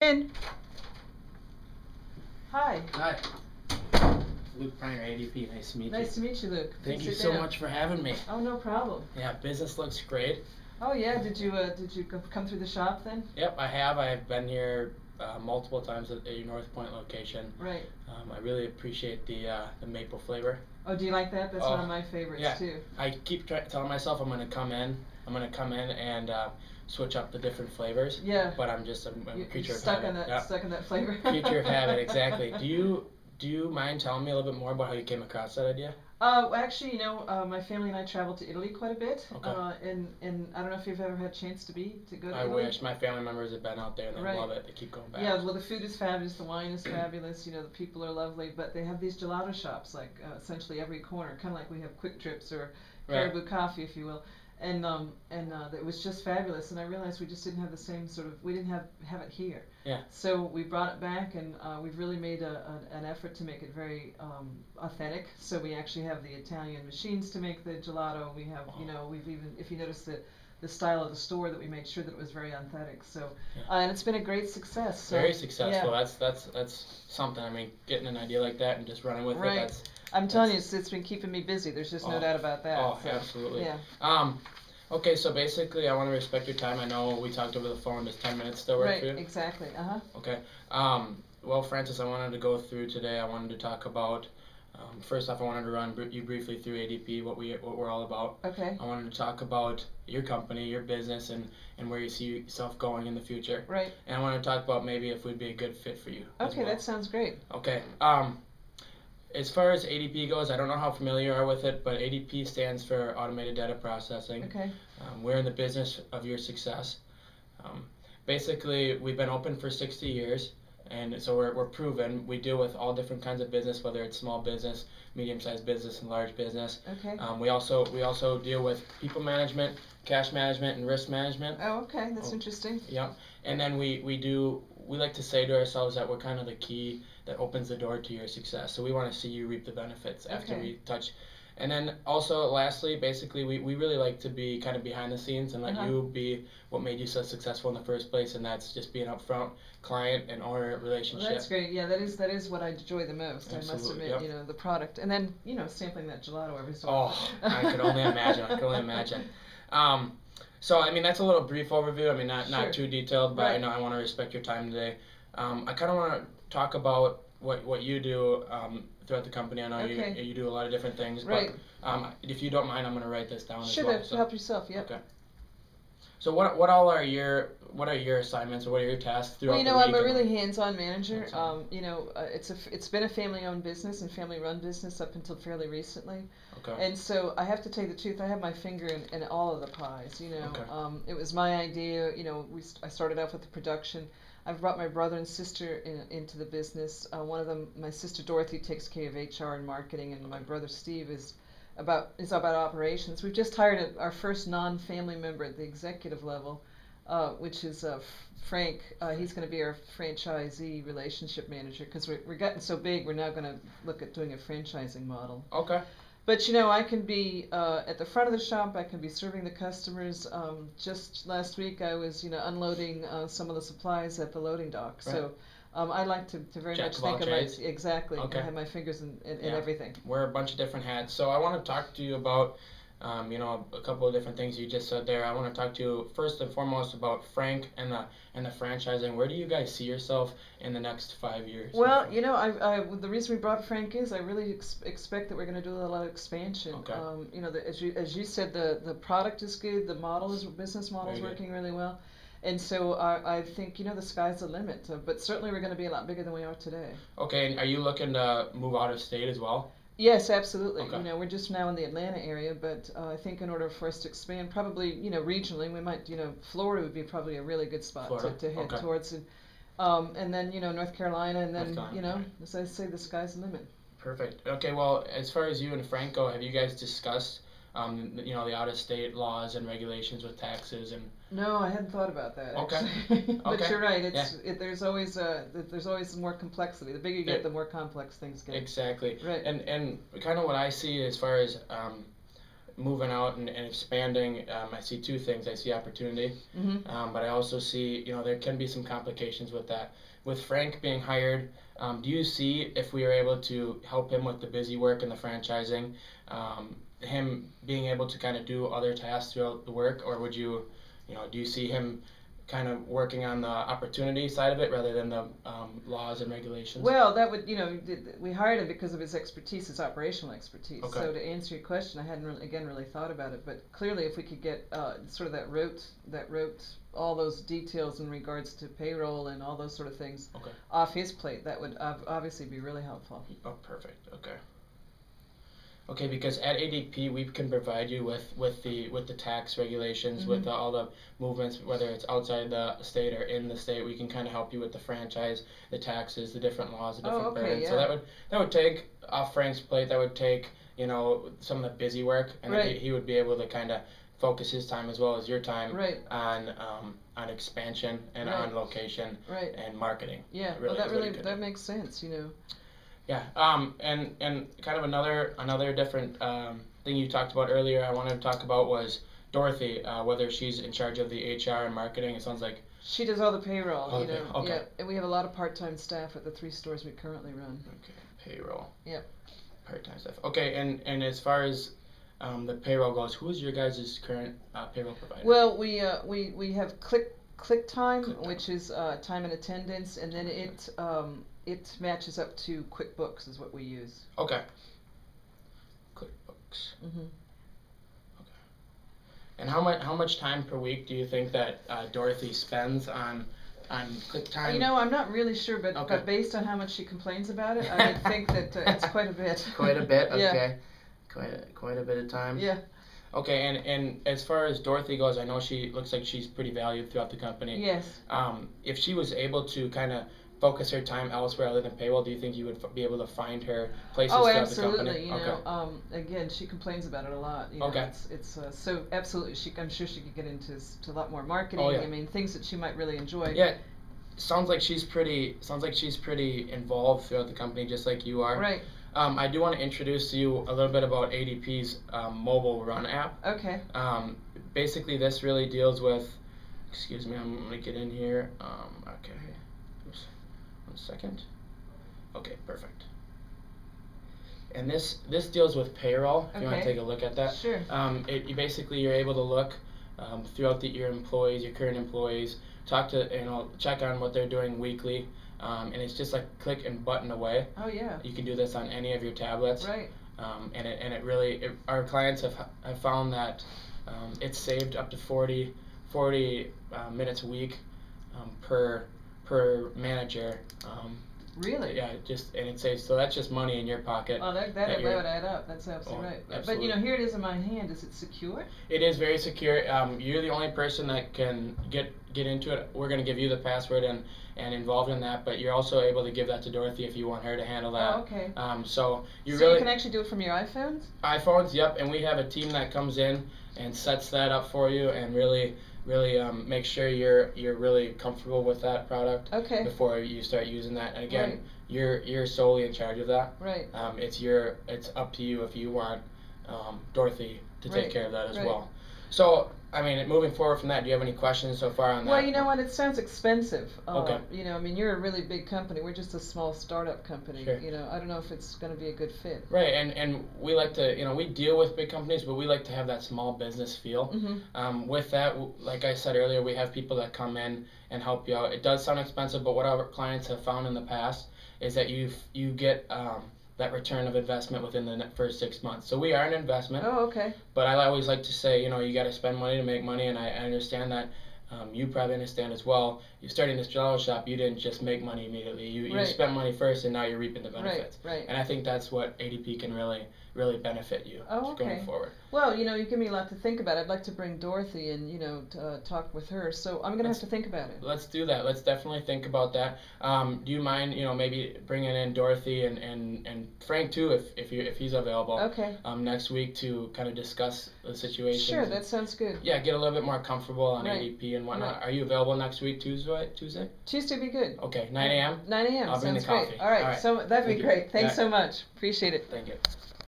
In. Hi. Hi. Luke Preiner, ADP. Nice to meet you. Nice to meet you, Luke. Thank you sit so down. much for having me. Oh, no problem. Yeah, business looks great. Oh yeah, did you come through the shop then? Yep, I have. I've been here multiple times at your North Point location. Right. I really appreciate the maple flavor. Oh, do you like that? That's one of my favorites yeah. too. I keep telling myself I'm gonna come in. I'm gonna come in and switch up the different flavors. Yeah. But I'm a creature of stuck habit. On that, Yep. Stuck in that flavor. Creature of habit, exactly. Do you mind telling me a little bit more about how you came across that idea? Actually, my family and I traveled to Italy quite a bit. Okay. And I don't know if you've ever had a chance to go to I Italy. wish. My family members have been out there and they Right. love it. They keep going back. Yeah, well, the food is fabulous, the wine is fabulous, the people are lovely, but they have these gelato shops, like, essentially every corner, kind of like we have Quick Trips or Caribou Coffee, if you will. And it was just fabulous, and I realized we just didn't have the same we didn't have it here. Yeah. So we brought it back, and we've really made an effort to make it very authentic. So we actually have the Italian machines to make the gelato. We have, we've even, if you notice the style of the store, that we made sure that it was very authentic. So, and it's been a great success. So, very successful. Yeah. That's something. I mean, getting an idea like that and just running with right. it. I'm telling you, it's been keeping me busy. There's just no doubt about that. Oh, so, absolutely. Yeah. Okay, so basically, I want to respect your time. I know we talked over the phone. Does 10 minutes still work for you? Right. Exactly. Okay. Well, Francis, I wanted to go through today. I wanted to talk about. First off, I wanted to run you briefly through ADP, what we're all about. Okay. I wanted to talk about your company, your business, and where you see yourself going in the future. Right. And I want to talk about maybe if we'd be a good fit for you. Okay, that sounds great. Okay. As far as ADP goes, I don't know how familiar you are with it, but ADP stands for Automated Data Processing. Okay. We're in the business of your success. Basically, we've been open for 60 years, and so we're proven. We deal with all different kinds of business, whether it's small business, medium-sized business, and large business. Okay. We also deal with people management, cash management, and risk management. Oh, okay, that's interesting. Yep. And then we like to say to ourselves that we're kind of the key that opens the door to your success. So we want to see you reap the benefits after we touch. And then also, lastly, basically, we really like to be kind of behind the scenes and let you be what made you so successful in the first place, and that's just being upfront client and owner relationship. Well, that's great. Yeah, that is what I enjoy the most. Absolutely, I must admit, the product, and then sampling that gelato every so often. Oh, I could only imagine. I could only imagine. So I mean, that's a little brief overview. I mean, not too detailed, but I know I want to respect your time today. I kind of want to talk about what you do throughout the company. I know you do a lot of different things, but if you don't mind, I'm going to write this down as well. Sure, help yourself. Yep. Okay. So what are your assignments or what are your tasks throughout the week? I'm a really hands-on manager. It's been a family-owned business and family-run business up until fairly recently. Okay. And so I have to tell you the truth. I have my finger in all of the pies. Okay. It was my idea. I started off with the production. I've brought my brother and sister into the business. One of them, my sister Dorothy, takes care of HR and marketing, and my brother Steve is about operations. We've just hired our first non-family member at the executive level, which is Frank. He's going to be our franchisee relationship manager because we're getting so big. We're now going to look at doing a franchising model. Okay. But I can be at the front of the shop. I can be serving the customers. Just last week, I was unloading some of the supplies at the loading dock. Right. So I like to very Jack much of all think trades. of exactly. Okay. I have my fingers in everything. Wear a bunch of different hats. So I want to talk to you about a couple of different things you just said there. I want to talk to you first and foremost about Frank and the franchising. Where do you guys see yourself in the next 5 years? Well, the reason we brought Frank is I really expect that we're going to do a lot of expansion. Okay. As you said, the product is good, the business model is working really well, and so I think the sky's the limit. But certainly we're going to be a lot bigger than we are today. Okay, and are you looking to move out of state as well? Yes, absolutely. Okay. We're just now in the Atlanta area, but I think in order for us to expand, probably, regionally, we might, Florida would be probably a really good spot to head towards. And then, North Carolina, and then, as I say, the sky's the limit. Perfect. Okay, well, as far as you and Frank go, have you guys discussed, the out-of-state laws and regulations with taxes and? No, I hadn't thought about that. Okay. But you're right. There's always more complexity. The bigger you get, the more complex things get. Exactly. Right. And kind of what I see as far as moving out and expanding, I see two things. I see opportunity, but I also see, there can be some complications with that. With Frank being hired, do you see, if we are able to help him with the busy work and the franchising, him being able to kind of do other tasks throughout the work, or would you, do you see him kind of working on the opportunity side of it rather than the laws and regulations? Well, that would, we hired him because of his expertise, his operational expertise. Okay. So to answer your question, I hadn't really thought about it, but clearly if we could get sort of that wrote all those details in regards to payroll and all those sort of things off his plate, that would obviously be really helpful. Oh, perfect. Okay. Okay, because at ADP we can provide you with the tax regulations, with all the movements, whether it's outside the state or in the state. We can kind of help you with the franchise, the taxes, the different laws, the different burdens. Yeah. So that would take off Frank's plate. That would take some of the busy work, and he would be able to kind of focus his time as well as your time on expansion and on location and marketing. Yeah, that makes sense. Yeah, and kind of another different thing you talked about earlier I wanted to talk about was Dorothy, whether she's in charge of the HR and marketing. It sounds like she does all the payroll, Okay. Yeah, and we have a lot of part-time staff at the 3 stores we currently run. Okay, payroll. Yep. Part-time staff. Okay, and as far as the payroll goes, who is your guys' current payroll provider? Well, we have Click Time, which is time and attendance, and then it matches up to QuickBooks is what we use. Okay. QuickBooks. Okay. And how much time per week do you think that Dorothy spends on QuickTime? I'm not really sure, but based on how much she complains about it, I would think that it's quite a bit. Quite a bit. Okay. Yeah. Quite a bit of time. Yeah. Okay, and as far as Dorothy goes, I know she looks like she's pretty valued throughout the company. Yes. If she was able to kind of focus her time elsewhere other than payroll, do you think you would be able to find her places throughout the company? Again, she complains about it a lot. It's so absolutely. I'm sure she could get into a lot more marketing. Oh, yeah. I mean, things that she might really enjoy. Yeah. Sounds like she's pretty involved throughout the company, just like you are. Right. I do want to introduce to you a little bit about ADP's mobile run app. Okay. Basically, this really deals with. Excuse me, I'm gonna get in here. Okay. Oops. 1 second. Okay, perfect. And this deals with payroll. If you want to take a look at that. Sure. You're able to look throughout your employees, your current employees, talk to check on what they're doing weekly. And it's just like click and button away. Oh yeah. You can do this on any of your tablets. Right. And it really our clients have found that it's saved up to 40 minutes a week per manager. Really? Yeah, and it saves, so that's just money in your pocket. Oh, that would add up. That's absolutely right. Absolutely. But here it is in my hand. Is it secure? It is very secure. You're the only person that can get into it. We're going to give you the password and involved in that, but you're also able to give that to Dorothy if you want her to handle that. Oh, okay. So you can actually do it from your iPhones? iPhones, yep. And we have a team that comes in and sets that up for you and really make sure you're really comfortable with that product before you start using that. And again, you're solely in charge of that. Right. It's up to you if you want Dorothy to take care of that as well. So, I mean, moving forward from that, do you have any questions so far on that? Well, you know what? It sounds expensive. Okay. I mean, you're a really big company. We're just a small startup company. Sure. I don't know if it's going to be a good fit. Right, and we like to, we deal with big companies, but we like to have that small business feel. With that, like I said earlier, we have people that come in and help you out. It does sound expensive, but what our clients have found in the past is that you get that return of investment within the first 6 months. So we are an investment. Oh, okay. But I always like to say, you got to spend money to make money, and I understand that. You probably understand as well. You're starting this jello shop. You didn't just make money immediately. You spent money first, and now you're reaping the benefits. Right. And I think that's what ADP can really benefit you going forward. Well, you give me a lot to think about. I'd like to bring Dorothy and to talk with her. So I'm gonna have to think about it. Let's do that. Let's definitely think about that. Do you mind maybe bringing in Dorothy and Frank too, if he's available? Okay. Next week to kind of discuss the situation. Sure, that sounds good. Yeah, get a little bit more comfortable on ADP and whatnot. Right. Are you available next week, Tuesday? Tuesday would be good. Okay, 9 a.m. 9 a.m. I'll bring the sounds coffee. great. All right. So that'd be great. Thanks Yeah. so much. Appreciate it. Thank you.